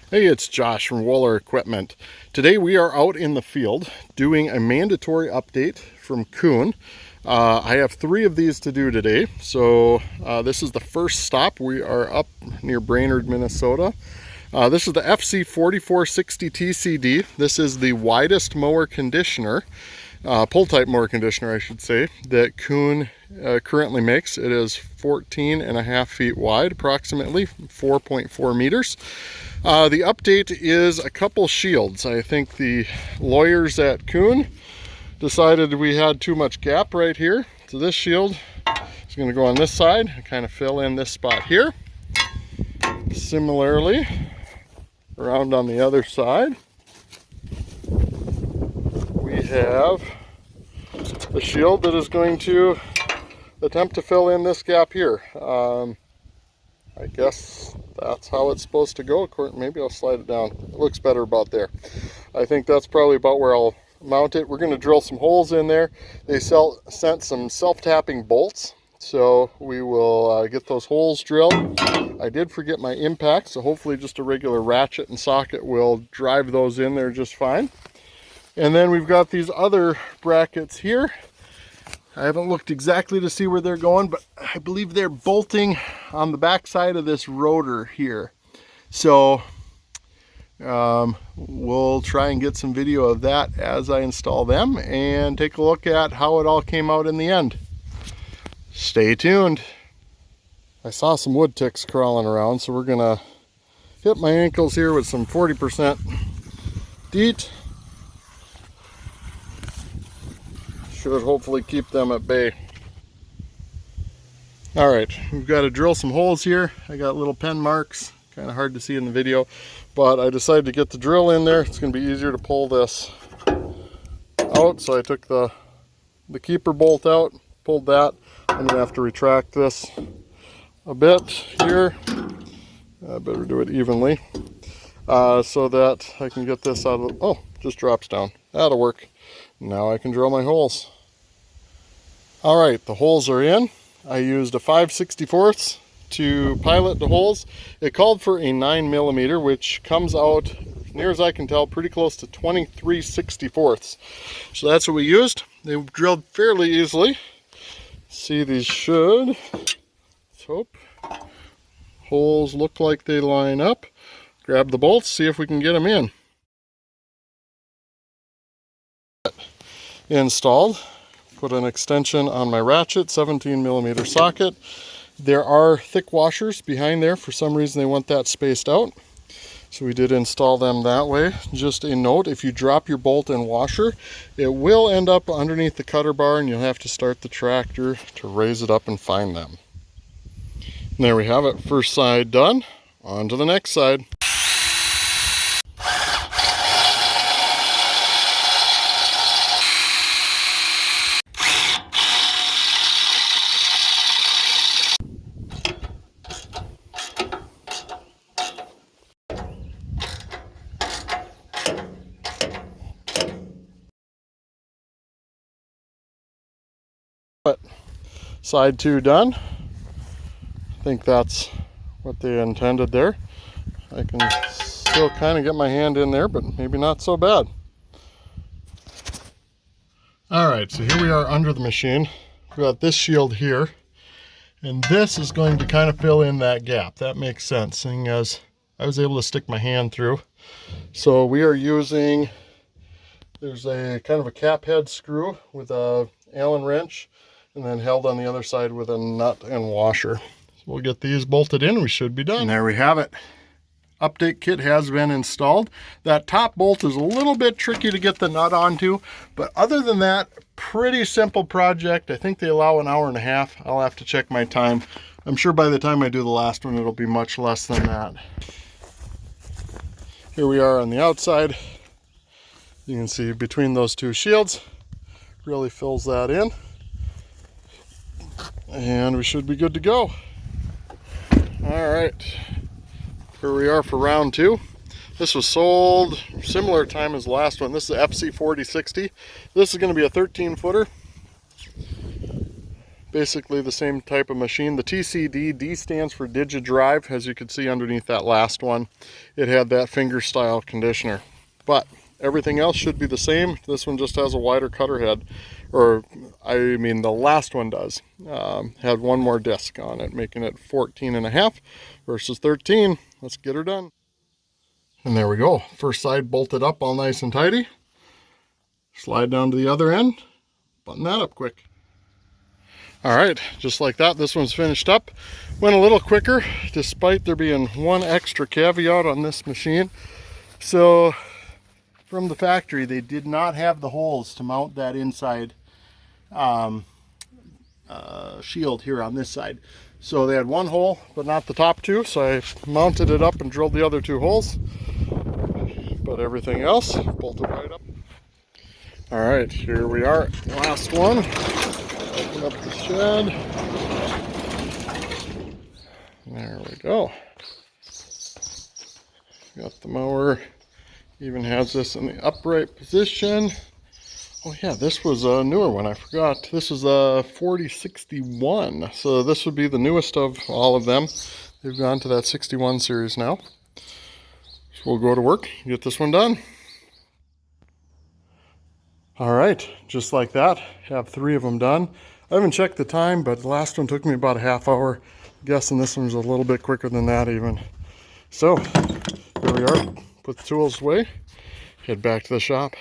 Hey, it's Josh from Mower Equipment. Today we are out in the field doing a mandatory update from Kuhn. I have 3 of these to do today. So this is the first stop. We are up near Brainerd, Minnesota. This is the FC4460 TCD. This is the widest mower conditioner, pull type mower conditioner I should say, that Kuhn currently makes. It is 14.5 feet wide, approximately 4.4 meters. The update is a couple shields. I think the lawyers at Kuhn decided we had too much gap right here. So this shield is going to go on this side and kind of fill in this spot here. Similarly, around on the other side, we have a shield that is going to attempt to fill in this gap here. I guess that's how it's supposed to go. Maybe I'll slide it down. It looks better about there. I think that's probably about where I'll mount it. We're going to drill some holes in there. They sent some self-tapping bolts, so we will get those holes drilled. I did forget my impact, so hopefully just a regular ratchet and socket will drive those in there just fine. And then we've got these other brackets here. I haven't looked exactly to see where they're going, but I believe they're bolting on the back side of this rotor here. So we'll try and get some video of that as I install them and take a look at how it all came out in the end. Stay tuned. I saw some wood ticks crawling around, so we're gonna hit my ankles here with some 40% DEET. Should hopefully keep them at bay. All right, we've got to drill some holes here. I got little pen marks, kind of hard to see in the video, but I decided to get the drill in there. It's going to be easier to pull this out, so I took the keeper bolt out, pulled that. I'm going to have to retract this a bit here. I better do it evenly so that I can get this out of, oh, just drops down. That'll work. Now I can drill my holes. All right, the holes are in. I used a 5/64 to pilot the holes. It called for a 9mm, which comes out, as near as I can tell, pretty close to 23/64. So that's what we used. They drilled fairly easily. See, these should, let's hope, holes look like they line up. Grab the bolts, see if we can get them in. Installed. Put an extension on my ratchet, 17mm socket. There are thick washers behind there. For some reason they want that spaced out, so we did install them that way. Just a note, if you drop your bolt and washer, it will end up underneath the cutter bar and you'll have to start the tractor to raise it up and find them. And there we have it, first side done. On to the next side. But side 2 done. I think that's what they intended there. I can still kind of get my hand in there, but maybe not so bad. All right, so here we are under the machine. We've got this shield here, and this is going to kind of fill in that gap. That makes sense, seeing as I was able to stick my hand through. So we are using, there's a kind of a cap head screw with a Allen wrench, and then held on the other side with a nut and washer. So we'll get these bolted in, we should be done. And there we have it. Update kit has been installed. That top bolt is a little bit tricky to get the nut onto, but other than that, pretty simple project. I think they allow an hour and a half. I'll have to check my time. I'm sure by the time I do the last one, it'll be much less than that. Here we are on the outside. You can see between those 2 shields, really fills that in. And we should be good to go. All right, here we are for round 2. This was sold similar time as the last one. This is the FC4060. This is going to be a 13-footer. Basically the same type of machine. The TCD, D stands for DigiDry, as you can see underneath that last one. It had that finger style conditioner. But everything else should be the same. This one just has a wider cutter head. Or, I mean, the last one does. Had one more disc on it, making it 14.5 versus 13. Let's get her done. And there we go. First side bolted up all nice and tidy. Slide down to the other end. Button that up quick. All right, just like that, this one's finished up. Went a little quicker, despite there being one extra caveat on this machine. So, from the factory, they did not have the holes to mount that inside shield here on this side. So they had one hole, but not the top two, so I mounted it up and drilled the other two holes. But everything else bolted right up. All right, here we are, last one. Open up the shed. There we go. Got the mower. Even has this in the upright position. Oh yeah, this was a newer one, I forgot. This is a 4061. So this would be the newest of all of them. They've gone to that 61 series now. So we'll go to work, get this one done. All right, just like that, have 3 of them done. I haven't checked the time, but the last one took me about a half hour. I'm guessing this one's a little bit quicker than that even. So, here we are. Put the tools away, head back to the shop.